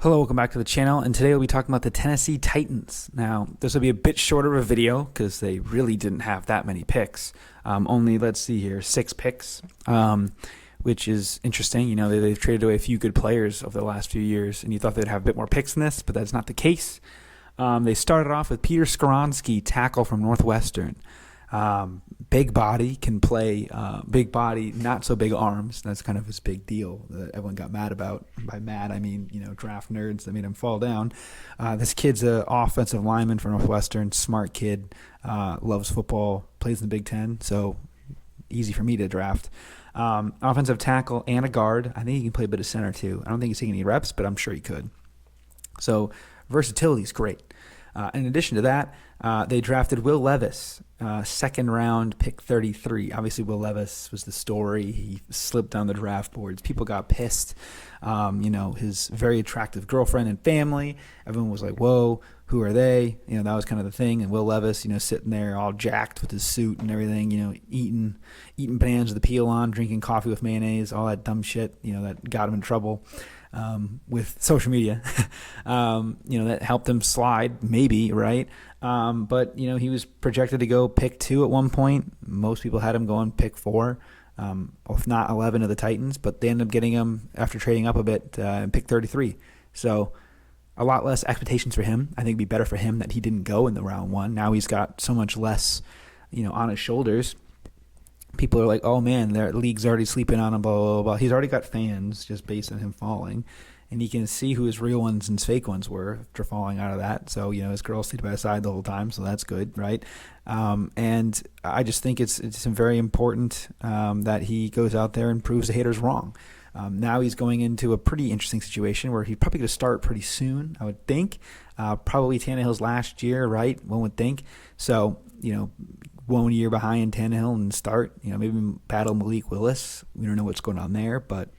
Hello, welcome back to the channel, and today we'll be talking about the Tennessee Titans. Now, this will be a bit shorter of a video because they really didn't have that many picks. Only, let's see here, 6 picks, which is interesting. You know, they've traded away a few good players over the last few years, and you thought they'd have a bit more picks than this, but that's not the case. They started off with Peter Skoronski, tackle from Northwestern. Big body, can play, big body, not so big arms. That's kind of his big deal that everyone got mad about. By mad, I mean, you know, draft nerds that made him fall down. This kid's an offensive lineman for Northwestern, smart kid, loves football, plays in the Big Ten, so easy for me to draft. Offensive tackle and a guard. I think he can play a bit of center too. I don't think he's taking any reps, but I'm sure he could. So versatility is great. In addition to that, they drafted Will Levis, second round, pick 33. Obviously, Will Levis was the story. He slipped down the draft boards. People got pissed. You know, his very attractive girlfriend and family. Everyone was like, whoa, who are they? You know, that was kind of the thing. And Will Levis, you know, sitting there all jacked with his suit and everything, you know, eating bananas with the peel on, drinking coffee with mayonnaise, all that dumb shit, you know, that got him in trouble. With social media, you know, that helped him slide, maybe, right? But, you know, he was projected to go pick 2 at one point. Most people had him going pick 4, if not 11 of the Titans, but they ended up getting him after trading up a bit and pick 33. So a lot less expectations for him. I think it'd be better for him that he didn't go in the round 1. Now he's got so much less, you know, on his shoulders. People are like, oh man, their league's already sleeping on him, blah, blah, blah. He's already got fans just based on him falling. And you can see who his real ones and his fake ones were after falling out of that. So, you know, his girl stayed by his side the whole time, so that's good, right? And I just think it's very important that he goes out there and proves the haters wrong. Now he's going into a pretty interesting situation where he's probably going to start pretty soon, I would think. Probably Tannehill's last year, right? One would think. So, you know, 1 year behind Tannehill and start, you know, maybe battle Malik Willis. We don't know what's going on there, but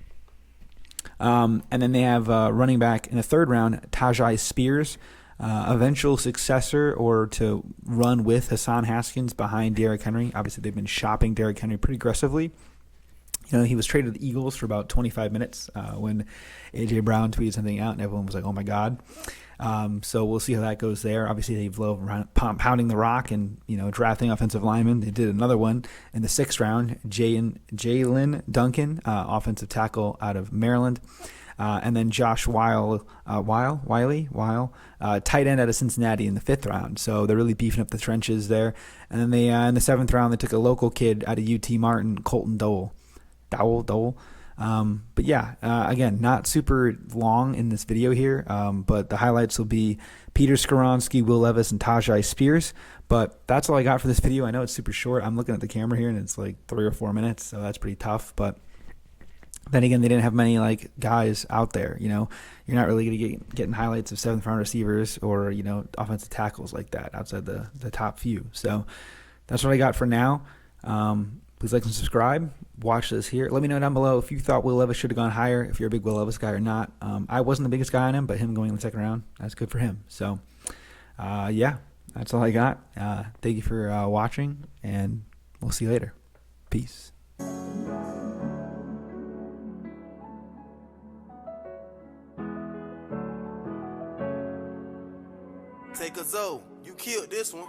and then they have running back in the 3rd round, Tyjae Spears, eventual successor or to run with Hassan Haskins behind Derrick Henry. Obviously, they've been shopping Derrick Henry pretty aggressively. You know, he was traded to the Eagles for about 25 minutes when A.J. Brown tweeted something out, and everyone was like, oh, my God. So we'll see how that goes there. Obviously, they've loved pounding the rock and, you know, drafting offensive linemen. They did another one in the 6th round, Jalen Duncan, offensive tackle out of Maryland. And then Josh Wiley, tight end out of Cincinnati in the 5th round. So they're really beefing up the trenches there. And then they in the 7th round, they took a local kid out of UT Martin, Colton Dowell. But yeah, again, not super long in this video here, but the highlights will be Peter Skoronski, Will Levis, and Tyjae Spears. But that's all I got for this video. I know it's super short. I'm looking at the camera here, and it's like 3 or 4 minutes, so that's pretty tough. But then again, they didn't have many like guys out there. You know, you're not really going to getting highlights of 7th round receivers or, you know, offensive tackles like that outside the top few. So that's what I got for now. Please like and subscribe. Watch this here. Let me know down below if you thought Will Levis should have gone higher, if you're a big Will Levis guy or not. I wasn't the biggest guy on him, but him going in the 2nd round, that's good for him. So, yeah, that's all I got. Thank you for watching, and we'll see you later. Peace. Take a Zoe. You killed this one.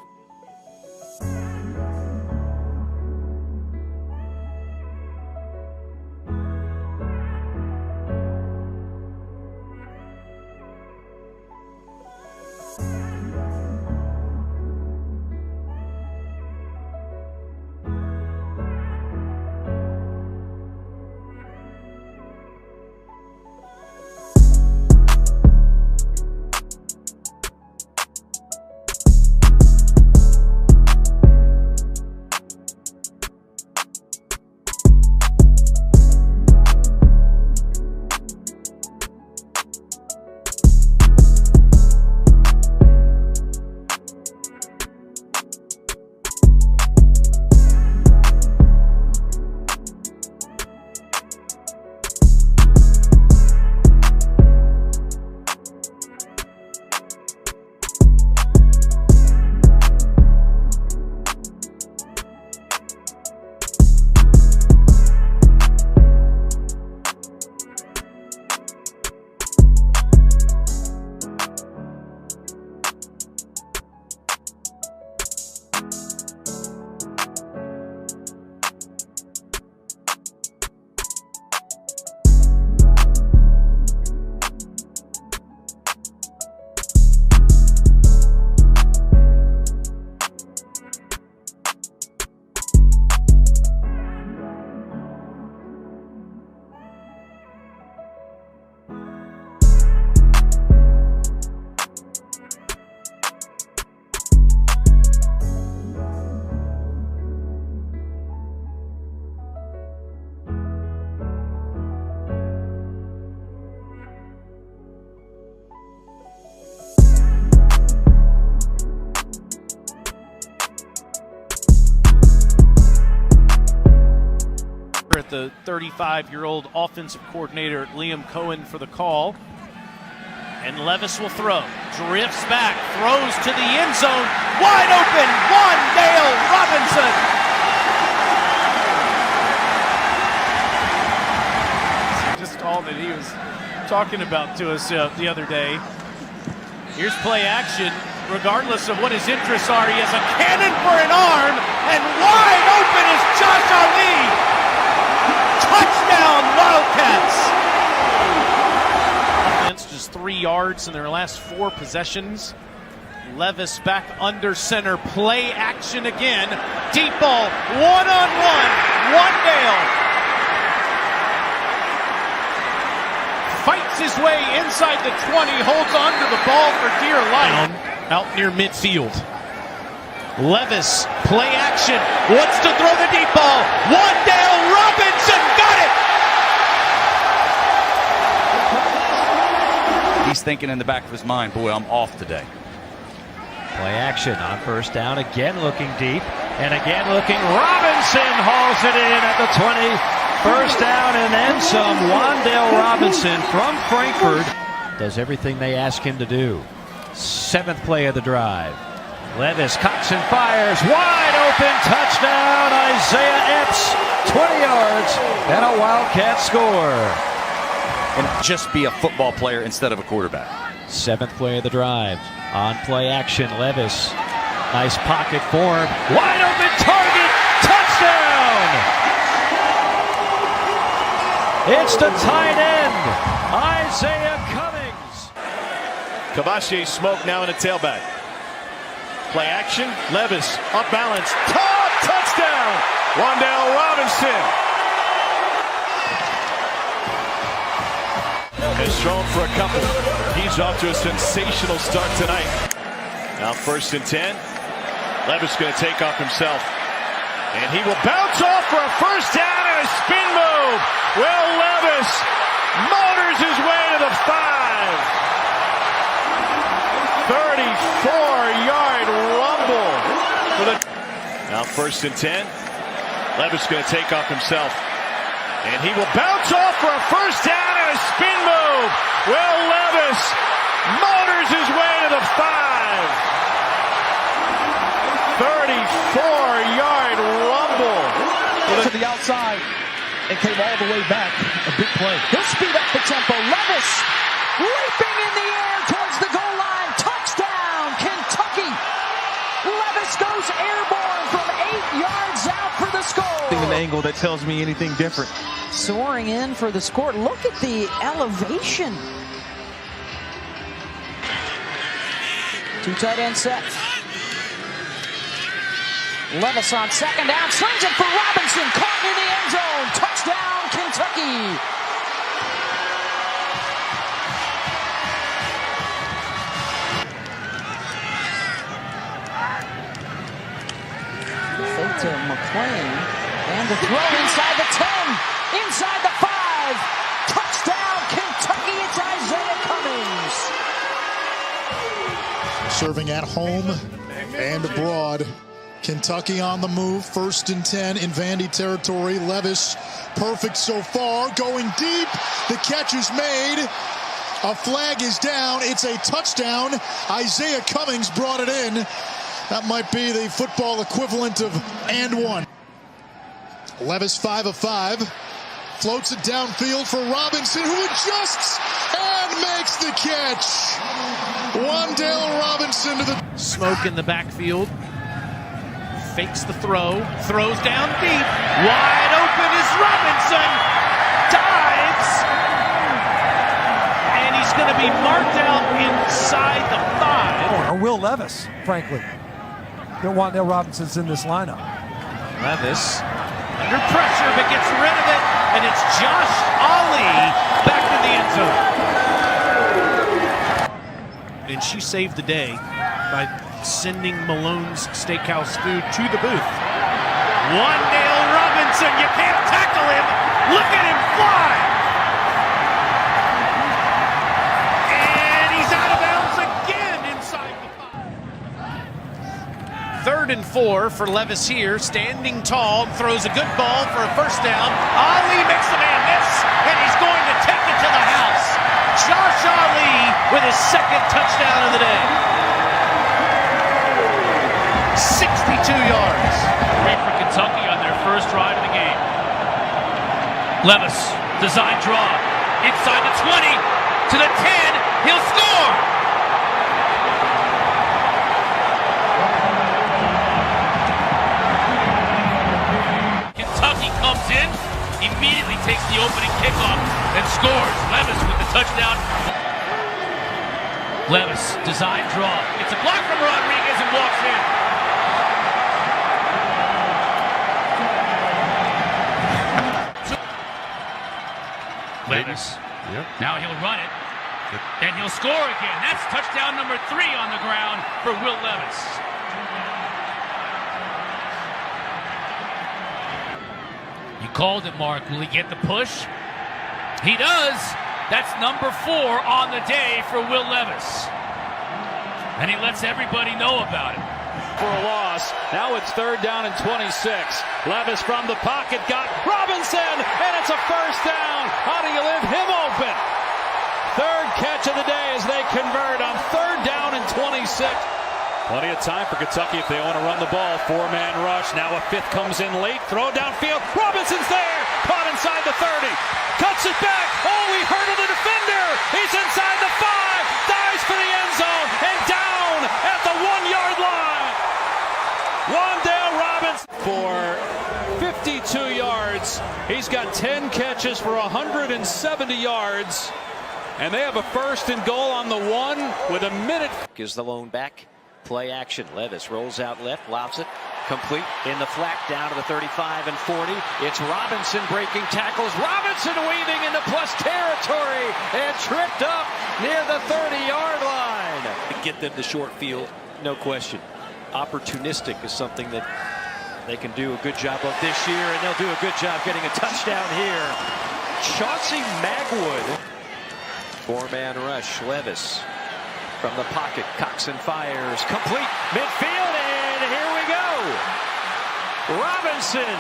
longer at the 35-year-old offensive coordinator Liam Cohen for the call. And Levis will throw. Drifts back, throws to the end zone. Wide open, Wandale Robinson. Just all that he was talking about to us the other day. Here's play action. Regardless of what his interests are, he has a cannon for an arm, and wide open is Josh Ali. Touchdown, Wildcats. Offense just 3 yards in their last 4 possessions. Levis back under center, play action again. Deep ball, one-on-one, Wandale. Fights his way inside the 20, holds on to the ball for dear life. Out near midfield. Levis, play action, wants to throw the deep ball. Wandale Robinson got it! He's thinking in the back of his mind, boy, I'm off today. Play action on first down, again looking deep, and again looking. Robinson hauls it in at the 20. First down and then some. Wandale Robinson from Frankfurt does everything they ask him to do. 7th play of the drive. Levis cocks and fires. Wide open touchdown. Isaiah Epps. 20 yards and a Wildcat score. And just be a football player instead of a quarterback. 7th play of the drive. On play action, Levis. Nice pocket form. Wide open target. Touchdown. It's the tight end, Isaiah Cummings. Kavache Smoke now in a tailback. Play action. Levis up balance. Top touchdown. Wandale Robinson has thrown for a couple. He's off to a sensational start tonight. Now 1st and 10. Levis going to take off himself. And he will bounce off for a first down and a spin move. Will Levis motors his way to the 5. 34-yard rumble. Now 1st and 10. Levis going to take off himself. And he will bounce off for a first down and a spin move. Will Levis motors his way to the 5. 34-yard rumble. To the outside and came all the way back. A big play. He'll speed up the tempo. Levis leaping in the air towards the goal line. Touchdown, Kentucky. Levis goes airborne from 8 yards out for the score. An angle that tells me anything different. Soaring in for the score. Look at the elevation. 2 tight end set. Levis on 2nd down, slings it for Robinson, caught in the end zone. Touchdown, Kentucky. Fake to McClain, and the throw inside the 10, inside the 5. Touchdown, Kentucky. It's Isaiah Cummings. Serving at home and abroad. Kentucky on the move, 1st and 10 in Vandy territory. Levis, perfect so far, going deep. The catch is made. A flag is down. It's a touchdown. Isaiah Cummings brought it in. That might be the football equivalent of and one. Levis 5 of 5. Floats it downfield for Robinson, who adjusts and makes the catch. Wandale Robinson to the Smoke in the backfield. Fakes the throw, throws down deep. Wide open is Robinson. Dives. And he's going to be marked out inside the 5. Or Will Levis, frankly. Wandale Robinson's in this lineup. Levis under pressure, but gets rid of it. And it's Josh Ali back in the end zone. And she saved the day by sending Malone's Steakhouse food to the booth. Wandale Robinson, you can't tackle him. Look at him fly. And he's out of bounds again inside the 5. 3rd and 4 for Levis here, standing tall, throws a good ball for a first down. Ali makes the man miss, and he's going to take it to the house. Josh Ali with his second touchdown of the day. 62 yards. Great for Kentucky on their first drive of the game. Levis, design draw, inside the 20, to the 10, he'll score! Kentucky comes in, immediately takes the opening kickoff and scores. Levis with the touchdown. Levis, design draw, it's a block from Rodriguez and walks in. Levis. Yep. Now he'll run it, and he'll score again. That's touchdown number 3 on the ground for Will Levis. You called it, Mark. Will he get the push? He does. That's number 4 on the day for Will Levis. And he lets everybody know about it. For a loss. Now it's 3rd down and 26. Levis from the pocket got Robinson, and it's a first down. How do you leave him open? 3rd catch of the day as they convert on 3rd down and 26. Plenty of time for Kentucky if they want to run the ball. 4-man rush. Now a 5th comes in late. Throw downfield. Robinson's there. Caught inside the 30. Cuts it back. Oh, he hurdled the defender. He's inside the 5. Dives for the end zone and down at the 1-yard line. Wan'Dale Robinson for 52 yards. He's got 10 catches for 170 yards. And they have a 1st and goal on the 1 with a minute. Gives the lone back. Play action. Levis rolls out left, lobs it. Complete in the flat down to the 35 and 40. It's Robinson breaking tackles. Robinson weaving into plus territory and tripped up near the 30-yard line. Get them the short field, no question. Opportunistic is something that they can do a good job of this year, and they'll do a good job getting a touchdown here. Chauncey Magwood. 4-man rush. Levis from the pocket. Coxon fires. Complete midfield, and here we go. Robinson.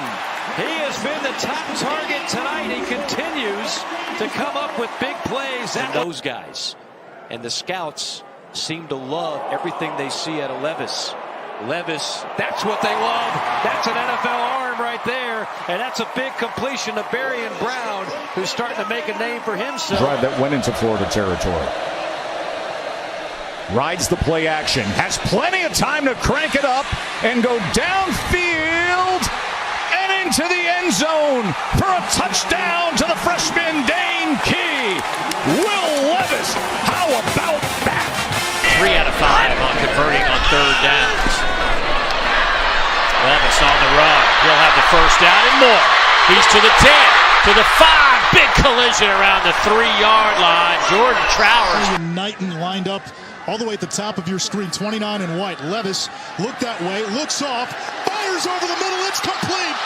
He has been the top target tonight. He continues to come up with big plays. And those guys and the scouts seem to love everything they see out of Levis. Levis, that's what they love. That's an NFL arm right there. And that's a big completion to Barian Brown, who's starting to make a name for himself. Drive that went into Florida territory. Rides the play action. Has plenty of time to crank it up and go downfield and into the end zone for a touchdown to the freshman Dane Key. Will Levis, how about that? 3 out of 5 on converting on 3rd downs. Levis on the run. He'll have the first down and more. He's to the 10, to the 5. Big collision around the 3-yard line. Jordan Trower. Knighton lined up all the way at the top of your screen. 29 in white. Levis looked that way, looks off, fires over the middle. It's complete.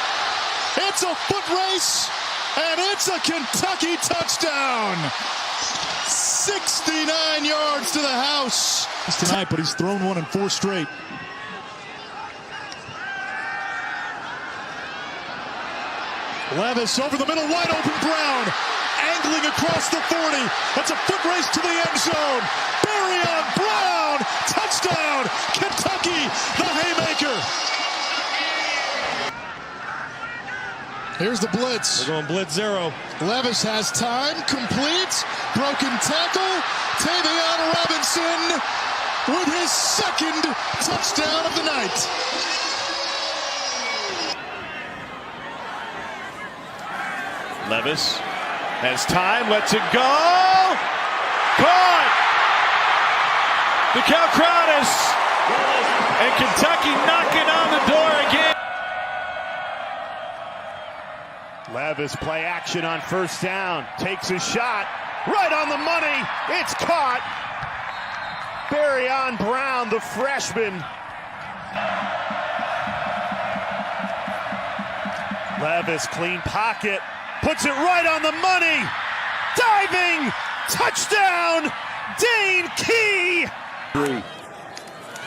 It's a foot race, and it's a Kentucky touchdown. 69 yards to the house tonight, but he's thrown one in 4 straight. Levis over the middle, wide open Brown, angling across the 40. That's a foot race to the end zone. Barian Brown, touchdown, Kentucky, the haymaker. Here's the blitz. We're going blitz 0. Levis has time, complete, broken tackle. Tavion Robinson with his 2nd touchdown of the night. Levis has time, lets it go. Caught! The Calcratus. And Kentucky knocking on the door again. Levis play action on 1st down. Takes a shot. Right on the money. It's caught. Barian Brown, the freshman. Levis, clean pocket. Puts it right on the money. Diving. Touchdown. Dane Key.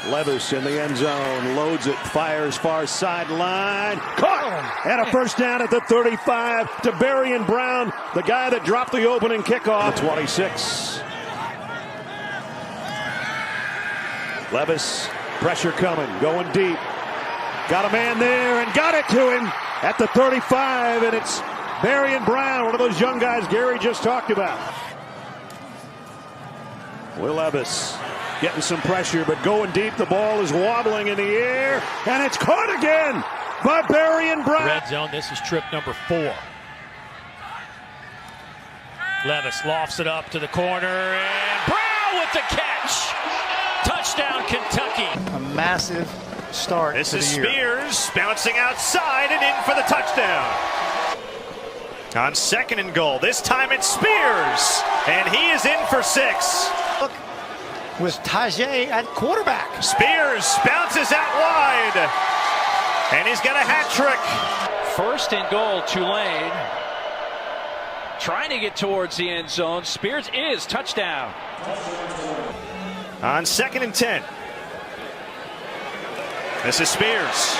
Levis in the end zone, loads it, fires far sideline, caught, and a first down at the 35 to Barian Brown, the guy that dropped the opening kickoff. 26. Levis, pressure coming, going deep, got a man there and got it to him at the 35, and it's Barian Brown, one of those young guys Gary just talked about. Will Levis getting some pressure, but going deep. The ball is wobbling in the air, and it's caught again by Barian Brown. Red zone, this is trip number 4. Levis lofts it up to the corner, and Brown with the catch. Touchdown, Kentucky. A massive start. This to is the year. Spears bouncing outside and in for the touchdown. On 2nd and goal, this time it's Spears, and he is in for 6. Look, with Tajay at quarterback. Spears bounces out wide, and he's got a hat trick. 1st and goal, Tulane. Trying to get towards the end zone. Spears is touchdown. On 2nd and 10. This is Spears.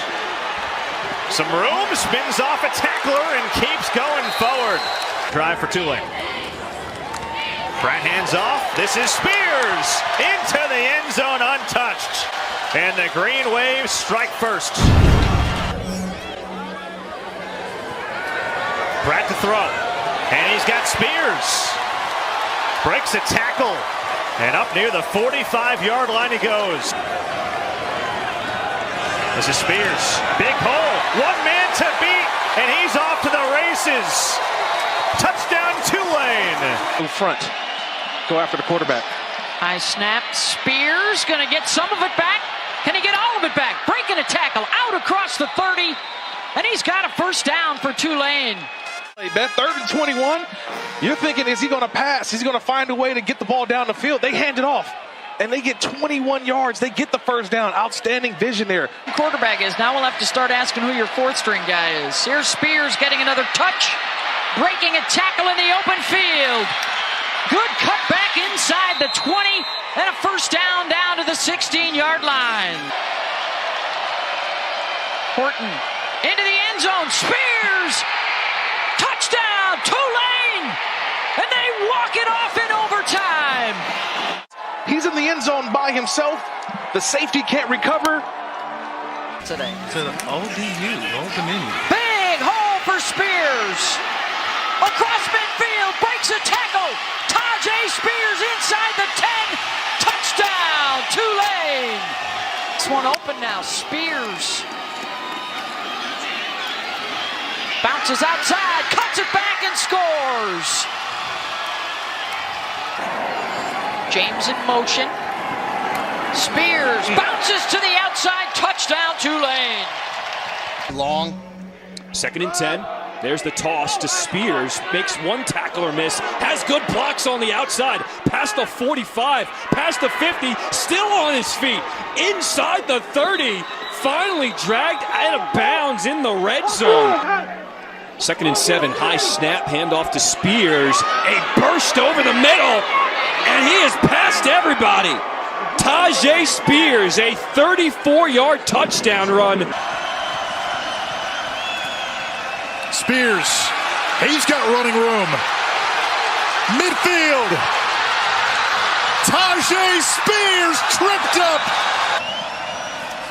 Some room, spins off a tackler and keeps going forward. Drive for Tulane. Pratt hands off. This is Spears into the end zone untouched. And the Green Waves strike first. Pratt to throw. And he's got Spears. Breaks a tackle. And up near the 45-yard line he goes. This is Spears. Big hole. One man to beat. And he's off to the races. Touchdown Tulane. In front. Go after the quarterback. High snap. Spears going to get some of it back. Can he get all of it back? Breaking a tackle out across the 30. And he's got a first down for Tulane. That 3rd and 21. You're thinking, is he going to pass? He's going to find a way to get the ball down the field. They hand it off. And they get 21 yards. They get the first down. Outstanding vision there. Quarterback is. Now we'll have to start asking who your 4th string guy is. Here's Spears getting another touch. Breaking a tackle in the open field. Good cut back inside the 20. And a first down to the 16-yard line. Horton into the end zone. Spears. Touchdown, Tulane. And they walk it off in overtime. He's in the end zone by himself. The safety can't recover. Today. To the ODU, Old Dominion. Big hole for Spears. Across midfield, breaks a tackle. Tajay Spears inside the 10. Touchdown, Tulane. This one open now, Spears. Bounces outside, cuts it back and scores. James in motion. Spears bounces to the outside. Touchdown, Tulane. Long. 2nd and 10. There's the toss to Spears. Makes one tackler miss. Has good blocks on the outside. Past the 45. Past the 50. Still on his feet. Inside the 30. Finally dragged out of bounds in the red zone. 2nd and 7. High snap. Handoff to Spears. A burst over the middle. And he has passed everybody. Tajay Spears, a 34-yard touchdown run. Spears, he's got running room. Midfield. Tajay Spears tripped up.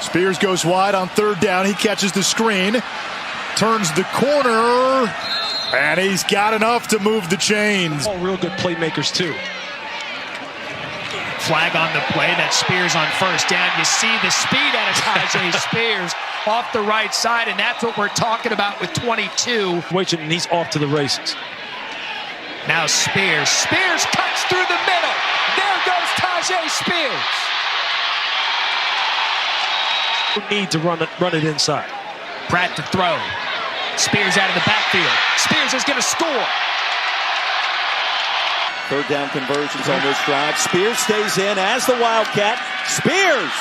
Spears goes wide on 3rd down. He catches the screen, turns the corner, and he's got enough to move the chains. All real good playmakers, too. Flag on the play. That Spears on 1st down. You see the speed out of Tajay Spears off the right side, and that's what we're talking about with 22. And he's off to the races. Now Spears. Spears cuts through the middle. There goes Tajay Spears. Need to run it inside. Pratt to throw. Spears out of the backfield. Spears is going to score. 3rd down conversions on this drive. Spears stays in as the Wildcat. Spears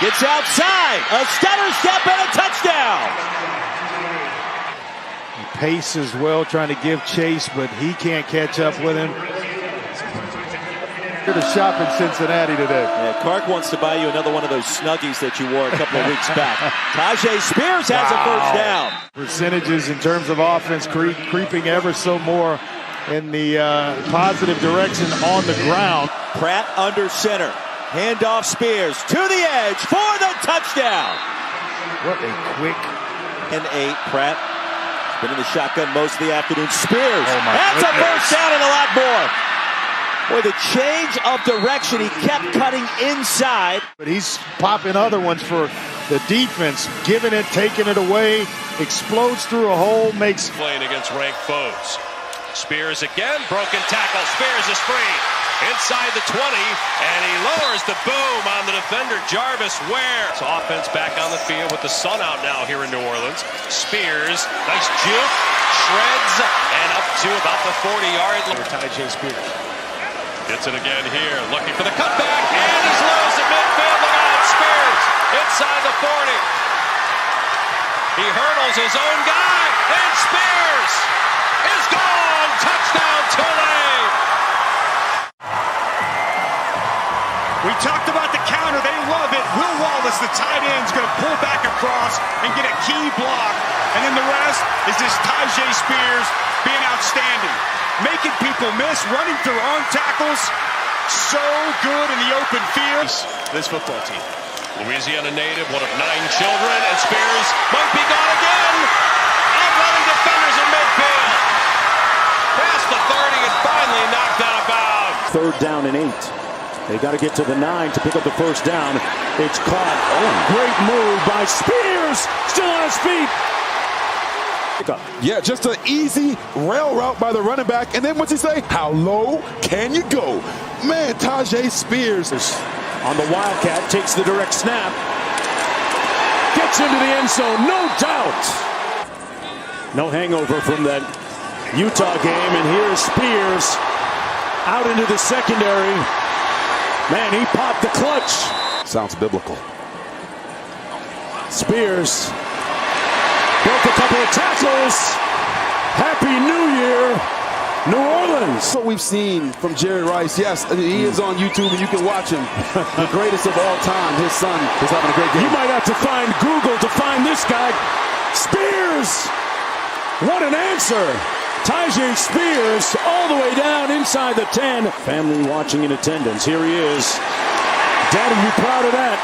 gets outside. A stutter step and a touchdown. He paces well, trying to give chase, but he can't catch up with him. To shop in Cincinnati today. Yeah, Clark wants to buy you another one of those Snuggies that you wore a couple of weeks back. Tyjae Spears has a first down. Percentages in terms of offense creeping ever so more in the positive direction on the ground. Pratt under center. Handoff Spears to the edge for the touchdown. What a quick. And 8. Pratt been in the shotgun most of the afternoon. Spears. That's a first down and a lot more. Boy, the change of direction, he kept cutting inside. But he's popping other ones for the defense, giving it, taking it away, explodes through a hole, makes... Playing against ranked foes. Spears again, broken tackle. Spears is free. Inside the 20, and he lowers the boom on the defender, Jarvis Ware. It's offense back on the field with the sun out now here in New Orleans. Spears, nice juke, shreds, and up to about the 40-yard line. Tyjae Spears. Gets it again here, looking for the cutback, and he's loose at midfield. Look out, Spears, inside the 40. He hurdles his own guy, and Spears is gone. Touchdown, Tulane. We talked about the counter. They love it. Will Wallace, the tight end, is going to pull back across and get a key block. And then the rest is just Tyjae Spears being outstanding. Making people miss, running through arm tackles. So good in the open field. This football team. Louisiana native, one of 9 children, and Spears might be gone again. Outrunning defenders in midfield. Past the 30 and finally knocked out of bounds. 3rd down and 8. They got to get to the 9 to pick up the first down. It's caught. Great move by Spears. Still on his feet. Yeah, just an easy rail route by the running back. And then what's he say? How low can you go? Man, Tyjae Spears on the Wildcat, takes the direct snap. Gets into the end zone, no doubt. No hangover from that Utah game. And here's Spears out into the secondary. Man, he popped the clutch. Sounds biblical. Spears broke a couple of tackles. Happy New Year, New Orleans. That's what we've seen from Jerry Rice. Yes, he is on YouTube and you can watch him. The greatest of all time. His son is having a great game. You might have to find Google to find this guy. Spears! What an answer. Tyjae Spears all the way down inside the 10. Family watching in attendance. Here he is. Daddy, you proud of that?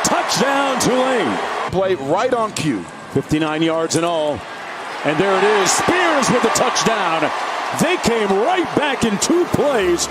Touchdown, Tulane. Play right on cue. 59 yards in all. And there it is. Spears with the touchdown. They came right back in 2 plays.